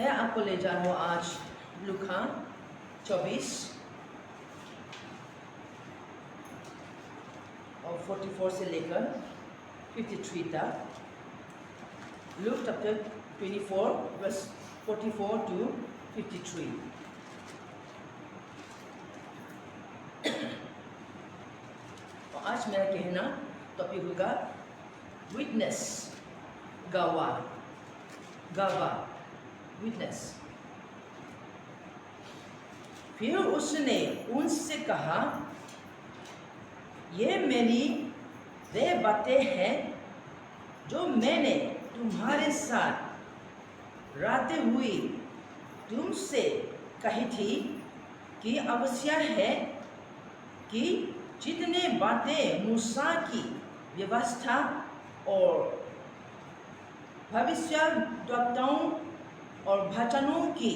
मैं आपको ले जा रहा हूँ आज लूका 24 और 44 से लेकर 53 तक। Luke chapter 24 verse 44 to 53। और आज मेरा कहना टॉपिक होगा विटनेस, गवाह, विटनेस। फिर उसने उनसे कहा, ये मेरी वे बातें हैं जो मैंने तुम्हारे साथ रहते हुए तुमसे कही थी कि आवश्यक है कि जितने बातें मूसा की व्यवस्था और भविष्यद्वक्ताओं और वचनों की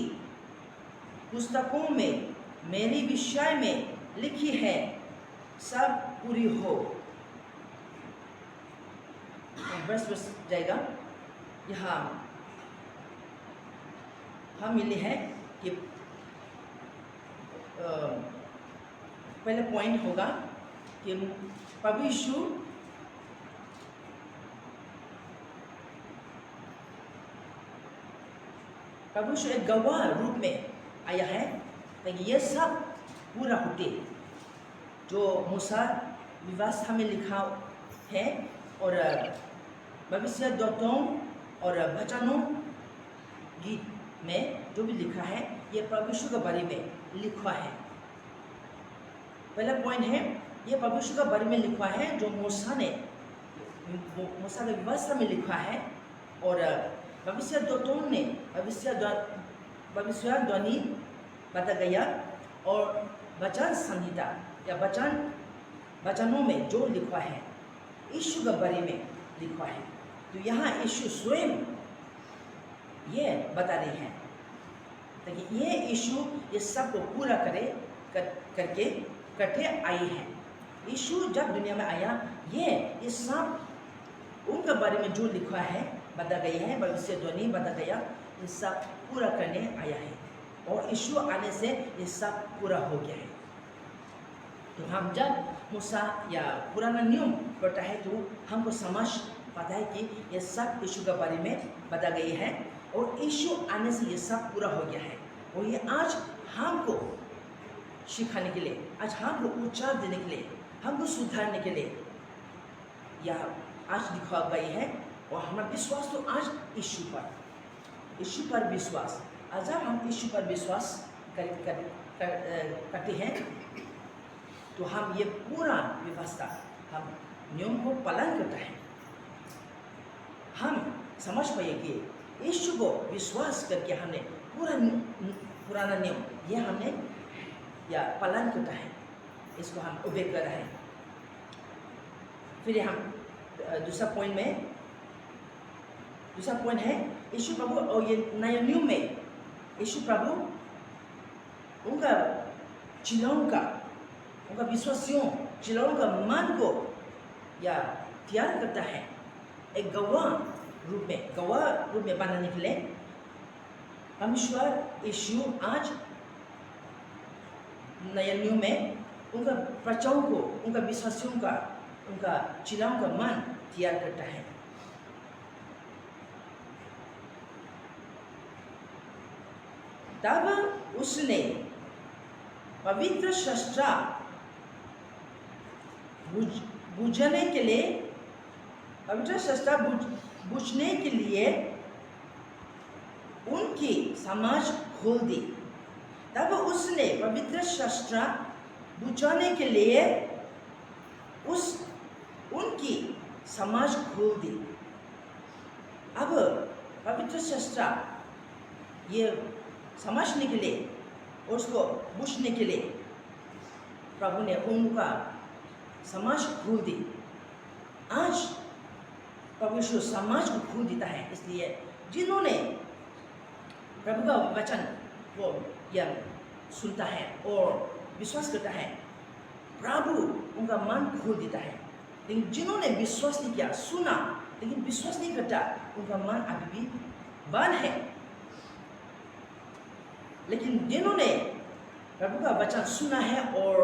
पुस्तकों में मेरे विषय में लिखी है सब पूरी हो। बस जाएगा। यहाँ हम मिले हैं कि पहले पॉइंट होगा कि प्रभु यीशु एक गवाह रूप में आया है ताकि ये सब पूरा होते जो मूसा व्यवस्था में लिखा है और भविष्यद्वक्ताओं और वचनों गीत में जो भी लिखा है, ये प्रभु यीशु के बारे में लिखा है। पहला पॉइंट है ये प्रभु यीशु के बारे में लिखा है जो मूसा के व्यवस्था में लिखा है और भविष्यद्वक्ताओं ने भविष्यवाणी बता गया और वचन संहिता या वचनों में जो लिखा है यीशु के बारे में लिखा है। तो यहाँ यीशु स्वयं ये बता रहे हैं ताकि ये यीशु ये सब को पूरा करके आई है। यीशु जब दुनिया में आया ये सब उनके बारे में जो लिखा है बता गया है, भविष्यवाणी बता गया, ये सब पूरा करने आया है और यीशु आने से ये सब पूरा हो गया है। तो हम जब मूसा या पुराना नियम पढ़ता है तो हमको समझ पाता है कि ये सब यीशु के बारे में बता गई है और यीशु आने से ये सब पूरा हो गया है। और ये आज हमको सिखाने के लिए, आज हमको उच्चार देने के लिए, हमको सुधारने के लिए यह आज लिखा गई है। और हमारा विश्वास तो आज यीशु पर विश्वास। आज जब हम यीशु पर विश्वास करते हैं तो हम ये पूरा व्यवस्था, हम नियम को पालन करते हैं। हम समझ पाए कि यीशु को विश्वास करके हमने पुराना नियम ये हमने या पालन करता है, इसको हम ओबे कर रहे हैं। फिर हम दूसरा पॉइंट है यीशु प्रभु और ये नया नियम में यीशु प्रभु उनका विश्वासियों चिल्लाओं का मन को या तैयार करता है एक गवाह रूप में बनाने के लिए। परमेश्वर यीशु आज नया नियम में उनका प्रचारों को, उनका विश्वासियों का, उनका चिल्लाओं का मन तैयार करता है। तब उसने पवित्र शास्त्र बुझने के लिए उनकी समझ खोल दी। तब उसने पवित्र शास्त्र बुझने के लिए उनकी समझ खोल दी। अब पवित्र शास्त्र ये समझने के लिए और उसको बुझने के लिए प्रभु ने उनका समझ खोल दी। आज प्रभु यीशु समाज को खोल देता है, इसलिए जिन्होंने प्रभु का वचन वो या सुनता है और विश्वास करता है, प्रभु उनका मन खोल देता है। लेकिन जिन्होंने विश्वास नहीं किया, सुना लेकिन विश्वास नहीं करता, उनका मन अभी भी बंद है। लेकिन जिन्होंने प्रभु का वचन सुना है और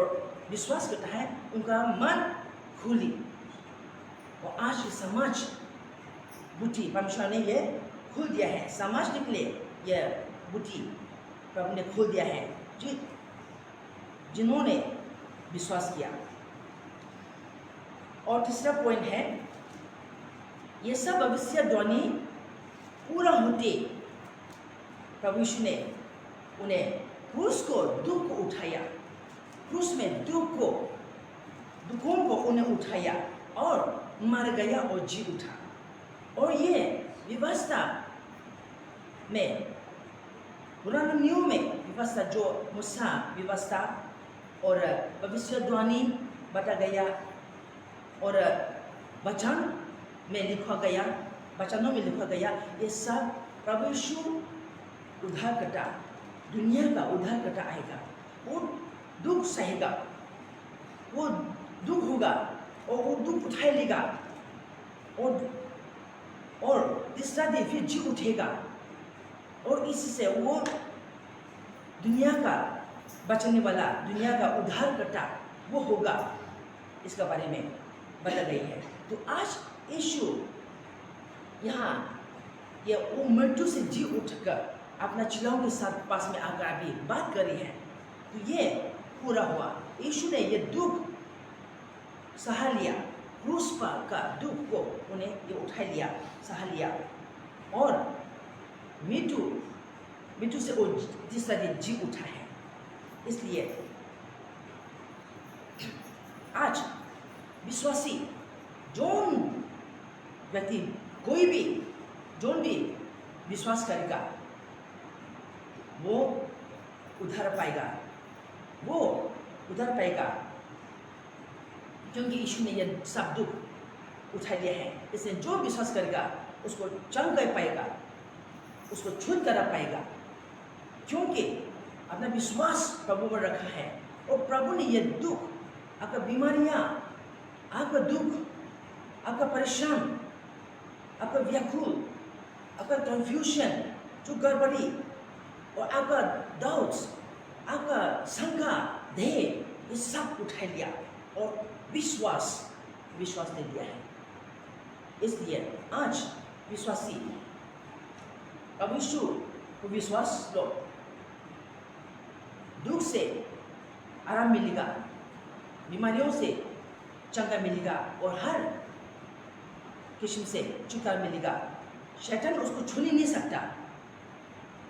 विश्वास करता है, उनका मन खुली। और आज की समाज बुद्धि परमेश्वर ने ये खोल दिया है, समझने के लिए ये बुद्धि प्रभु ने खोल दिया है जिन्होंने विश्वास किया। और तीसरा पॉइंट है, ये सब भविष्यवाणी पूरा होते प्रभु यीशु ने उन्हें क्रूस को दुख को उठाया, क्रूस में दुखों को उन्हें उठाया और मर गया और जी उठा। और ये व्यवस्था में, पुराने नियम में व्यवस्था जो मूसा व्यवस्था और भविष्यवाणी बता गया और वचन में लिखा गया, वचनों में लिखा गया, ये सब प्रभु यीशु उद्धारकर्ता, दुनिया का उद्धारकर्ता आएगा। वो दुख सहेगा, वो दुख होगा और वो दुख उठा लेगा और तीसरा दिन फिर जी उठेगा और इससे वो दुनिया का बचाने वाला, दुनिया का उद्धार करता वो होगा। इसके बारे में बता गई है। तो आज यीशु यहाँ ये वो मृत्यु से जी उठकर अपना चिल्लाओं के साथ पास में आकर अभी बात कर रही है। तो ये पूरा हुआ, यीशु ने ये दुख सहा लिया, क्रूस पर का दुख को उन्हें ये उठा लिया, सहा लिया और मृत्यु से वो तीसरा दिन जी उठा है। इसलिए आज विश्वासी जोन व्यक्ति कोई भी जोन भी विश्वास करेगा वो उद्धार पाएगा, वो उद्धार पाएगा, क्योंकि यीशु ने यह सब दुख उठा लिया है। इसलिए जो विश्वास करेगा उसको चंग कर पाएगा, उसको छूट कर पाएगा, क्योंकि अपना विश्वास प्रभु पर रखा है। और प्रभु ने यह दुख, आपका बीमारियां, आपका दुख, आपका परेशान, आपका व्याकुल, आपका कंफ्यूजन, जो गड़बड़ी और आपका डाउट्स, आपका शंका, देह, ये सब उठा लिया और विश्वास दे दिया है। इसलिए आज विश्वासी अब यीशु को विश्वास लो, दुख से आराम मिलेगा, बीमारियों से चंगा मिलेगा और हर किस्म से छुटकारा मिलेगा। शैतान उसको छू नहीं सकता,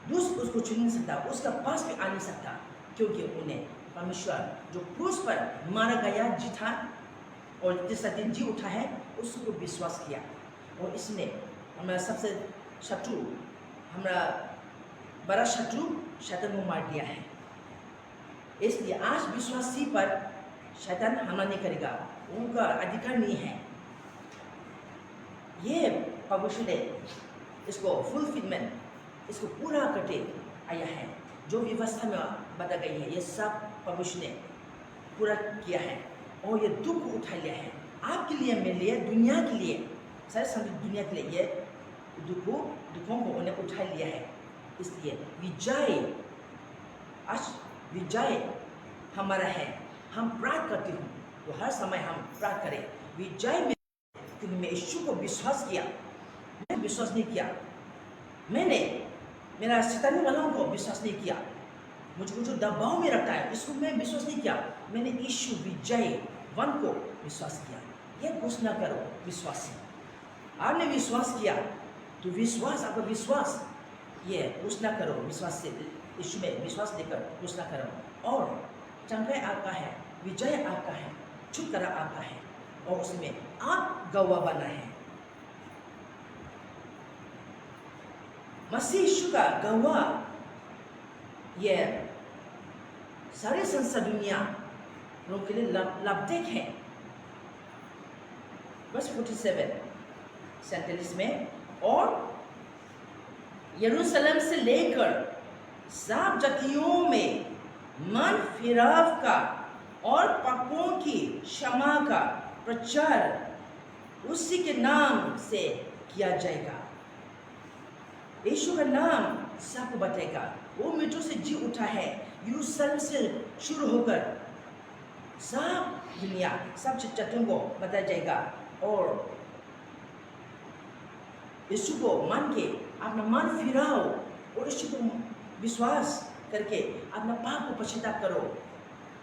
दुष्ट उसको छू नहीं सकता, उसका पास भी आ नहीं सकता, क्योंकि उन्हें परमेश्वर जो क्रूस पर मारा गया, जीता और तीसरा दिन जी उठा है, उसको विश्वास किया। और इसने हमारा सबसे शत्रु, हमारा बड़ा शत्रु शैतान को मार दिया है। इसलिए आज विश्वासी पर शैतान हमला नहीं करेगा, उनका अधिकार नहीं है। ये प्रभु ने इसको फुलफिलमेंट, इसको पूरा करके आया है। जो व्यवस्था में बता गई है, ये सब प्रभु ने पूरा किया है और ये दुख उठा लिया है आपके लिए, मेरे लिए, दुनिया के लिए, सारे समझ दुनिया के लिए। ये दुखों को उन्हें उठा लिया है। इसलिए विजय, आज विजय हमारा है। हम प्रार्थना करते हूँ तो हर समय हम प्रार्थना करें विजय में, क्योंकि मैं यीशु को विश्वास किया, मैं विश्वास नहीं किया, मैंने मेरा शैतानी वालों को विश्वास नहीं किया, मुझको जो दबाव में रखता है इसको मैं विश्वास नहीं किया, मैंने यीशु विजयवन को विश्वास किया। यह घोषणा करो विश्वासी, आपने विश्वास किया तो विश्वास, आपका विश्वास ये घोषणा करो, विश्वास से यीशु में विश्वास देकर घोषणा करो। और चंगाई आपका है, विजय आपका है, छुटकारा आपका है और उसमें आप गवाह बना है। मसीह यीशु का गवाह ये सारे संसार दुनिया लोगों के लिए लाभदायक है। वर्स 47 में, और यरूशलेम से लेकर सब जातियों में मन फिराव का और पापों की क्षमा का प्रचार उसी के नाम से किया जाएगा। यीशु का नाम सबको बताएगा। वो मृत्यु से जी उठा है, यरूशलेम से शुरू होकर सब दुनिया, सब चतुर्थ को बताया जाएगा। और यीशु को मान के अपना मन फिराओ और यीशु को विश्वास करके अपना पाप को पश्चाताप करो।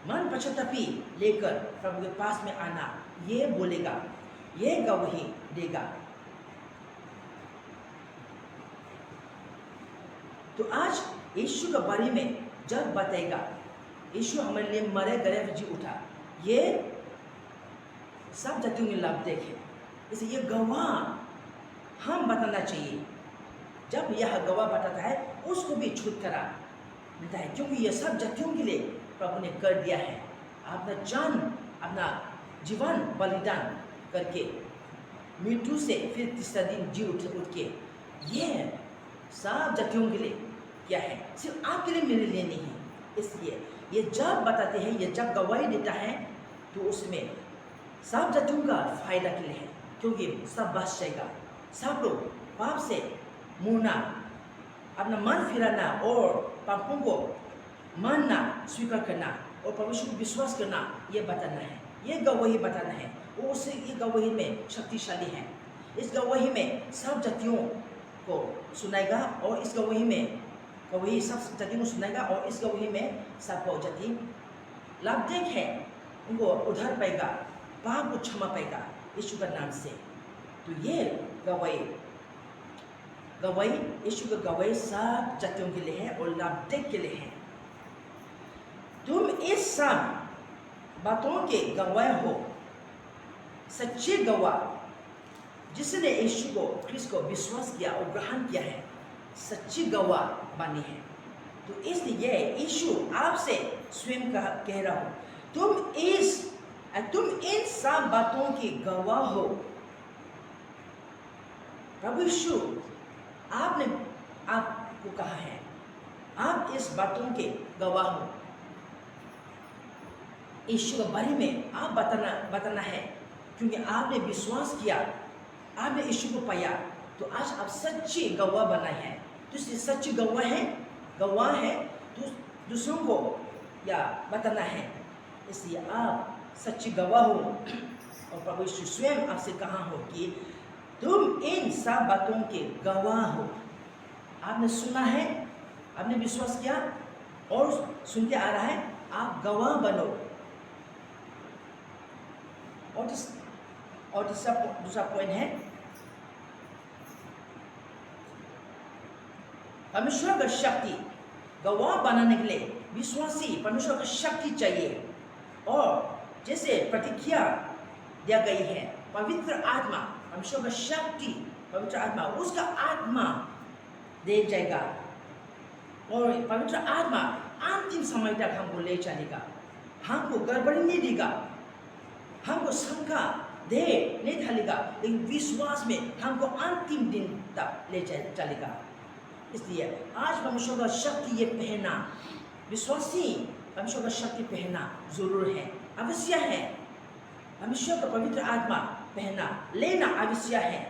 मन पश्चातापी लेकर प्रभु के पास में आना, ये बोलेगा, ये गवाही देगा। तो आज यीशु के बारे में जब बताएगा, यीशु हमारे लिए मरे गए जी उठा, ये सब जातियों में लाभदायक है। इसलिए ये गवाह हम बताना चाहिए। जब यह गवाह बताता है उसको भी छुटकारा मिलता है, क्योंकि ये सब जातियों के लिए प्रभु ने कर दिया है। अपना जान, अपना जीवन बलिदान करके मृत्यु से फिर तीसरा दिन जी उठ के ये सब जातियों के लिए क्या है, सिर्फ आपके लिए, मेरे लिए नहीं है। इसलिए ये जब बताते हैं, ये जब गवाही देता है, तो उसमें सब जातियों का फायदा के लिए है, क्योंकि सब बच जाएगा। सब लोग पाप से मुड़ना, अपना मन फिराना और पापों को मानना, स्वीकार करना और परमेश्वर को विश्वास करना, ये बताना है, ये गवाही बताना है। वो उसे ये गवाही में शक्तिशाली है। इस गवाही में सब जातियों को सुनाएगा और इस गवाही में गवाही सब जातियों को सुनाएगा और इस गवाही में सबको जाति लाभदायक है, उनको उद्धार पाएगा, पाप को क्षमा पाएगा यीशु का नाम से। तो ये गवाही यीशु का गवाही सब जातियों के लिए है और लाभदायक के लिए है। तुम इस सब बातों के गवाह हो, सच्चे गवाह, जिसने यीशु को, क्रिस्त को विश्वास किया और ग्रहण किया है, सच्ची गवाह बनी है। तो इसलिए यीशु आपसे स्वयं कह रहा हो, तुम इन सब बातों की गवाह हो। प्रभु यीशु आपको कहा है, आप इस बातों के गवाह हो। यीशु के बारे में आप बताना है, क्योंकि आपने विश्वास किया, आपने यीशु को पाया, तो आज आप सच्ची गवाह बनाए हैं। तो इसलिए सच्ची गवाह है तो दूसरों को या बताना है। इसलिए आप सच्ची गवाह हो और प्रभु यीशु स्वयं आपसे कहा हो कि तुम इन सब बातों के गवाह हो। आपने सुना है, आपने विश्वास किया और सुनते आ रहा है, आप गवाह बनो। और दूसरा पॉइंट है, परमेश्वर का शक्ति, गवाह बनाने के लिए विश्वासी परमेश्वर का शक्ति चाहिए। और जैसे प्रतिज्ञा दिया गई है, पवित्र आत्मा, परमेश्वर का शक्ति, पवित्र आत्मा, उसका आत्मा दे जाएगा और पवित्र आत्मा अंतिम समय तक हमको ले चलेगा, हमको गड़बड़ी नहीं देगा, हमको शंका दे नहीं डालेगा, लेकिन विश्वास में हमको अंतिम दिन तक ले चलेगा। इसलिए आज परमेश्वर का शक्ति ये पहनना, विश्वासी परमेश्वर का शक्ति पहनना जरूर है, अवश्य है। परमेश्वर का पवित्र आत्मा पहनना, लेना अवश्य है।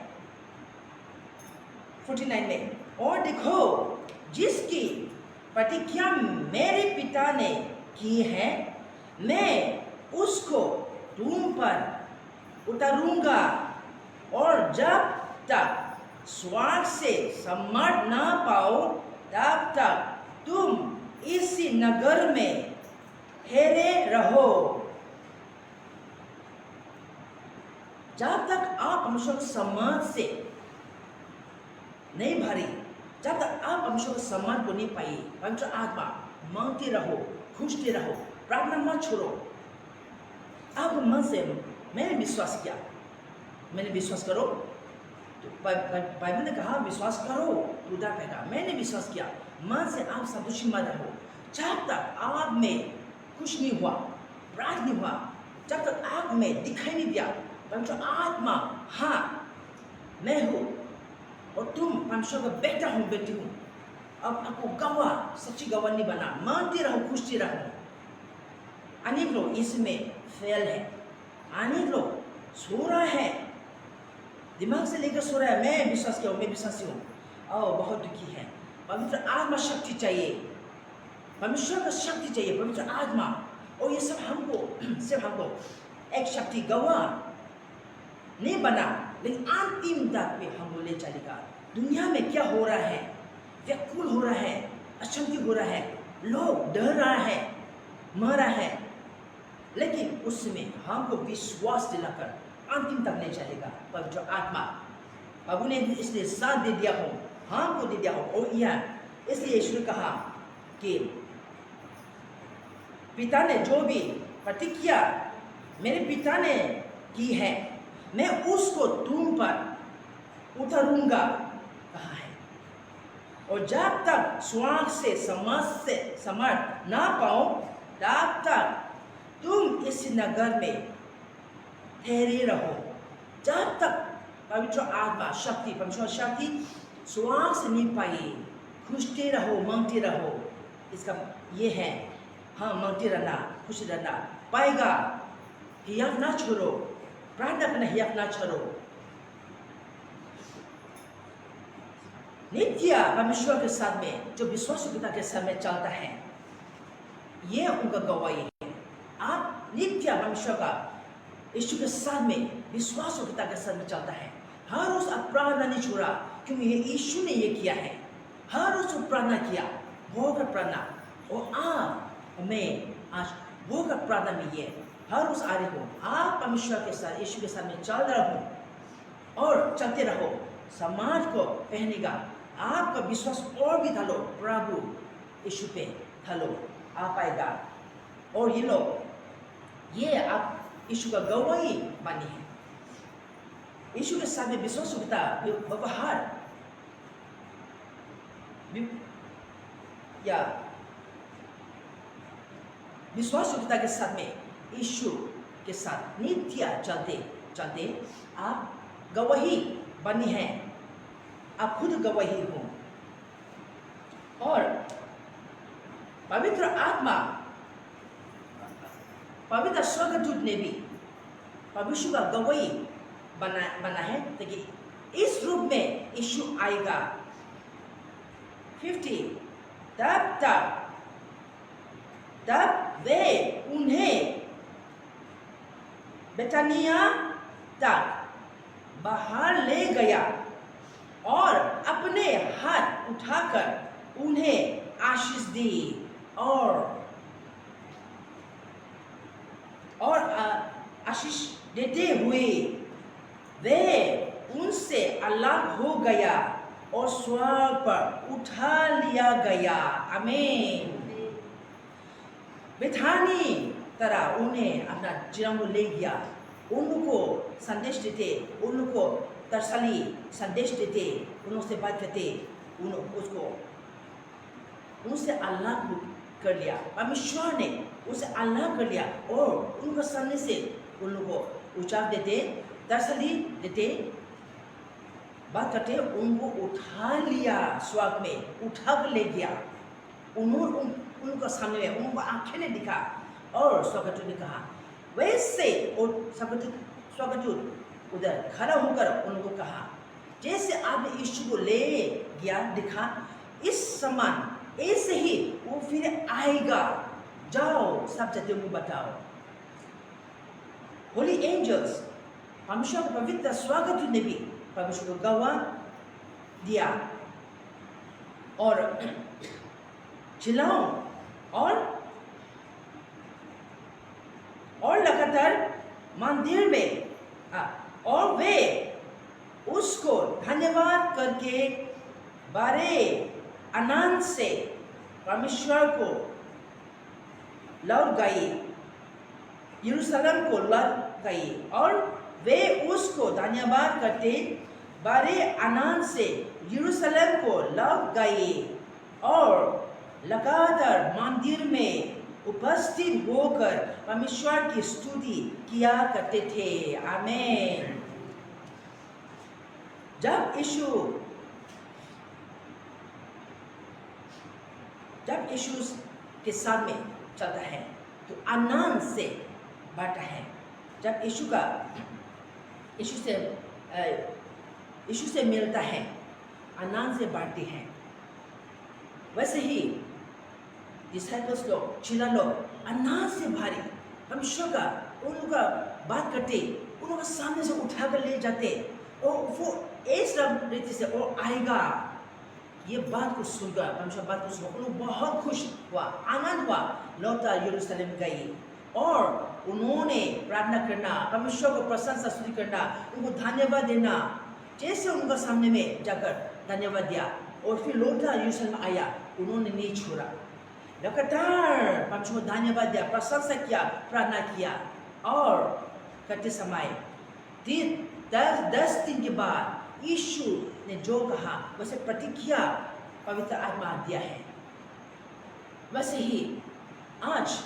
49 में, और देखो जिसकी प्रतिज्ञा मेरे पिता ने की है, मैं उसको तुम पर उतारूंगा, और जब तक स्वर्ग से सम्मान ना पाओ तब तक तुम इसी नगर में ठहरे रहो। जब तक आप परमेश्वर सम्मान से नहीं भरे, जब तक आप परमेश्वर के सम्मान को नहीं पाए, पवित्र आत्मा मांगते रहो, खोजते रहो, प्रार्थना मत छोड़ो। आप मन से मैंने विश्वास किया, मैंने विश्वास करो, तो बाइबल ने कहा विश्वास करो तो उद्धार पाएगा। मैंने विश्वास किया, मन से आप संतुष्टि मत रहो। जब तक आप में कुछ नहीं हुआ, प्राप्त नहीं हुआ, जब तक आप में दिखाई नहीं दिया पवित्र आत्मा, हाँ मैं हूँ और तुम परमेश्वर का बेटा हूँ, बेटी हूँ, अब आपको गवाह, सच्ची गवाह नहीं बना, मानते रहो, खुशते रहो। अनेक लोग इसमें फेल है, अनेक लोग सो रहा है, दिमाग से लेकर सो रहा है, मैं विश्वास किया हूँ, मैं विश्वासी हूँ, और बहुत दुखी है। पवित्र आत्मा शक्ति चाहिए, परमेश्वर का शक्ति चाहिए, पवित्र आत्मा। और ये सब सिर्फ हमको एक शक्ति गवाह नहीं बना, लेकिन अंतिम तक में हमको ले चलेगा। दुनिया में क्या हो रहा है, व्याकुल हो रहा है, अशांति हो रहा है, लोग डर रहा है, मर रहा है, लेकिन उसमें हमको विश्वास दिलाकर अंतिम तक ले चलेगा पवित्र आत्मा। प्रभु ने इसलिए साथ दे दिया हो, हमको दे दिया हो। और यह इसलिए यीशु ने कहा कि पिता ने जो भी प्रतिज्ञा मेरे पिता ने की है, मैं उसको तुम पर उतारूंगा कहा है। और जब तक स्वर्ग से समर्थ ना पाओ, तब तक तुम इस नगर में ठहरे रहो। जब तक पवित्र आत्मा शक्ति, परमेश्वर शक्ति स्वर्ग से नहीं पाई, खुशते रहो, मांगते रहो। इसका ये है, हाँ, मांगते रहना, खुश रहना पाएगा। हिम्मत ना छोड़ो, प्रार्थना करना हिम्मत ना छोड़ो। नित्य परमेश्वर के साथ में जो विश्वासयोग्यता के साथ में चलता है, ये उनका गवाही है। आप नित्य परमेश्वर का यीशु के साथ में विश्वासयोग्यता के साथ में चलता है। हर रोज आप प्रार्थना नहीं छोड़ा, क्योंकि ये यीशु ने ये किया है। हर रोज प्रार्थना किया, भोग प्रार्थना। और आप मैं आज भोग प्रार्थना में ये हर रोज आ रहे हो, आप परमेश्वर के साथ, यीशु के साथ में चल रहो और चलते रहो। समाज को पहनेगा, आपका विश्वास और भी ढालो, प्रभु यीशु पे ढालो, आ पाएगा। और ये लोग, ये आप यीशु का गवाही बनी है। यीशु के साथ में विश्वासयोग्यता, व्यवहार या विश्वासयोग्यता के साथ में यीशु के साथ नित्य चलते चलते आप गवाही बनी है। आप खुद गवाही हो। और पवित्र आत्मा, पवित्र स्वर्गदूत ने भी परमेश्वर का गवाही बना है, ताकि इस रूप में यीशु आएगा 50 तब वे उन्हें बेतानिया तक बाहर ले गया और अपने हाथ उठाकर उन्हें आशीष दी। और आशीष देते हुए वे उनसे अलग हो गया और स्वर्ग पर उठा लिया गया। आमीन। बेथानी तरह उन्हें अपना जिराम ले गया, उनको संदेश देते, उनको तरसली संदेश देते, उनसे बात करते, उसको उनसे अलग कर लिया। परमेश्वर ने उसे अलग कर लिया और उनको सामने से उन लोगों को उचार देते, तरसली देते, बात करते, उनको उठा लिया, स्वर्ग में उठा कर ले गया। उनको सामने में उनको आंखें ने दिखा। और स्वर्गदूत ने कहा वैसे, और स्वर्गदूत उधर खड़ा होकर उनको कहा, जैसे आपने यीशु को ले गया दिखा, इस समान ऐसे ही वो फिर आएगा। जाओ सब जातियों को बताओ। होली एंजल्स, परमेश्वर को पवित्र स्वर्गदूत ने भी परमेश्वर को गवाह दिया। और चिल्लाओ और लगातार मंदिर में और वे उसको धन्यवाद करके बड़े आनंद से परमेश्वर को लौट गई, यरूशलेम को लौट गई। और वे उसको धन्यवाद करते बड़े आनंद से यरूशलेम को लौट गए और लगातार मंदिर में उपस्थित होकर परमेश्वर की स्तुति किया करते थे। आमीन। जब यीशु के साथ में चलता है तो आनंद से बढ़ता है। जब यीशु से मिलता है, आनंद से बढ़ती है। वैसे ही डिसाइपल्स लोग, चेला लोग अनाज से भारी परमेश्वर का उनका बात करते, उनका सामने से उठा कर ले जाते, और वो इस रीति से और आएगा। ये बात को सुनकर, परमेश्वर बात को सुनकर उन्होंने बहुत खुश हुआ, आनंद हुआ, लौटा यरूशलेम गई और उन्होंने प्रार्थना करना, परमेश्वर को प्रशंसा स्तुति करना, उनको धन्यवाद देना। जैसे उनका सामने में जाकर धन्यवाद दिया और फिर लौटा यरूशलेम आया, उन्होंने नहीं छोड़ा, लगातार परमेश्वर को धन्यवाद दिया, प्रशंसा किया, प्रार्थना किया। और करते समय 10 दिन के बाद यीशु ने जो कहा वैसे प्रतिक्रिया पवित्र आत्मा दिया है। वैसे ही आज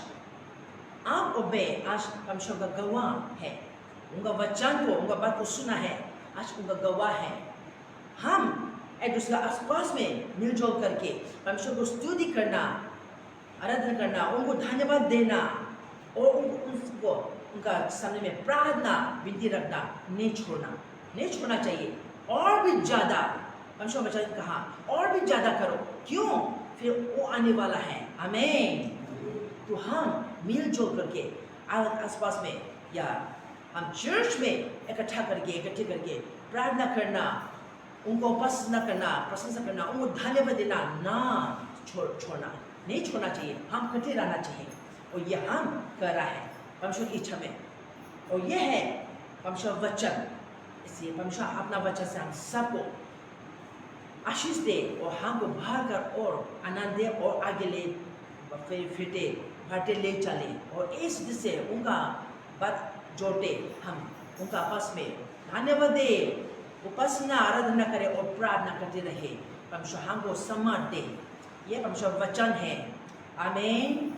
आप और मैं आज परमेश्वर का गवाह है, उनका वचन को, उनका बात को सुना है, आज उनका गवाह है। हम एक दूसरे आसपास में मिलजुल करके परमेश्वर को स्तुति करना, आराधना करना, उनको धन्यवाद देना और उनको उनका सामने में प्रार्थना विनती रखना नहीं छोड़ना चाहिए। और भी ज्यादा परमेश्वर वचन ने कहा और भी ज्यादा करो, क्यों? फिर वो आने वाला है। आमीन। तो हम मिलजुल करके आसपास में या हम चर्च में इकट्ठे करके प्रार्थना करना, उनको उपासना करना, प्रशंसा करना, उनको धन्यवाद देना ना छोड़ना नहीं छोड़ना चाहिए। हम इकट्ठे रहना चाहिए और ये हम कर रहा है परमेश्वर की इच्छा में, और ये है परमेश्वर वचन। इसलिए परमेश्वर अपना वचन से हम सबको आशीष दे और हमको बाहर कर और आनंद दे और आगे ले फिरते बढ़ते ले चले, और इस से उनका बात जोड़ते हम उनका आपस में धन्यवाद दे, उपासना आराधना करे और प्रार्थना करते रहे। परमेश्वर हमको सम्मान दे। ये परमेश्वर वचन है। आमीन।